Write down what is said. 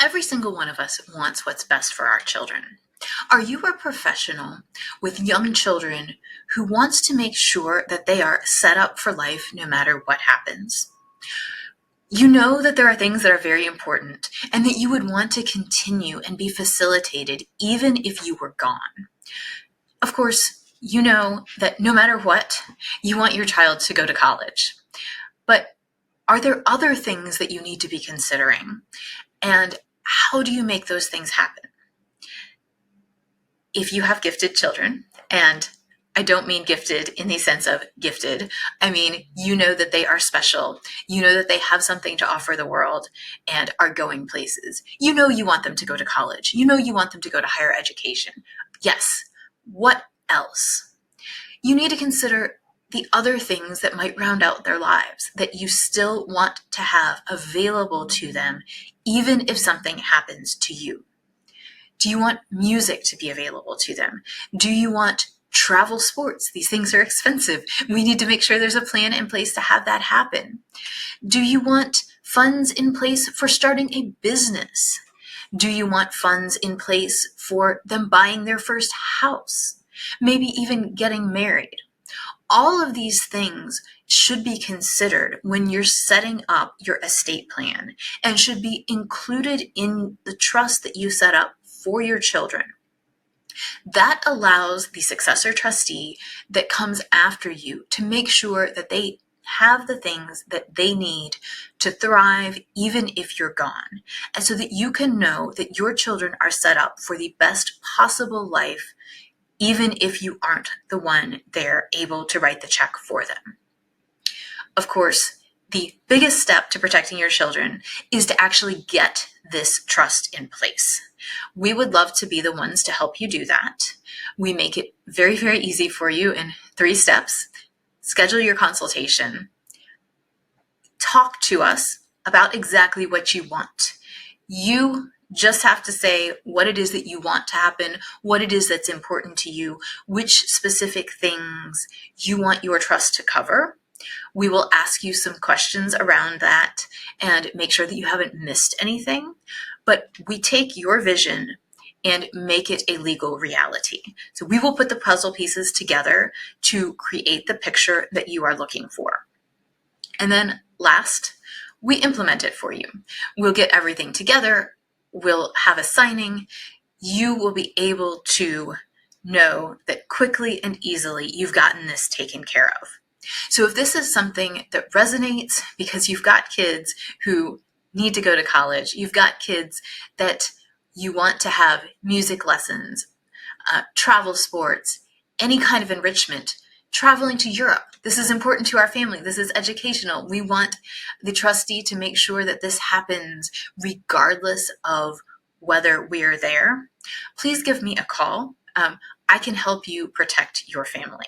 Every single one of us wants what's best for our children. Are you a professional with young children who wants to make sure that they are set up for life no matter what happens? You know that there are things that are very important and that you would want to continue and be facilitated even if you were gone. Of course, you know that no matter what, you want your child to go to college. But are there other things that you need to be considering? And how do you make those things happen? If you have gifted children, and I don't mean gifted in the sense of gifted, I mean, you know that they are special. You know that they have something to offer the world and are going places. You know you want them to go to college. You know you want them to go to higher education. Yes. What else? You need to consider the other things that might round out their lives that you still want to have available to them, even if something happens to you. Do you want music to be available to them? Do you want travel sports? These things are expensive. We need to make sure there's a plan in place to have that happen. Do you want funds in place for starting a business? Do you want funds in place for them buying their first house? Maybe even getting married? All of these things should be considered when you're setting up your estate plan and should be included in the trust that you set up for your children. That allows the successor trustee that comes after you to make sure that they have the things that they need to thrive even if you're gone, and so that you can know that your children are set up for the best possible life even if you aren't the one there able to write the check for them. Of course, the biggest step to protecting your children is to actually get this trust in place. We would love to be the ones to help you do that. We make it very, very easy for you in 3 steps. Schedule your consultation. Talk to us about exactly what you want. You just have to say what it is that you want to happen, what it is that's important to you, which specific things you want your trust to cover. We will ask you some questions around that and make sure that you haven't missed anything. But we take your vision and make it a legal reality. So we will put the puzzle pieces together to create the picture that you are looking for. And then last, we implement it for you. We'll get everything together. We'll have a signing. You will be able to know that quickly and easily you've gotten this taken care of. So if this is something that resonates because you've got kids who need to go to college, you've got kids that you want to have music lessons, travel sports, any kind of enrichment, traveling to Europe. This is important to our family. This is educational. We want the trustee to make sure that this happens regardless of whether we're there. Please give me a call. I can help you protect your family.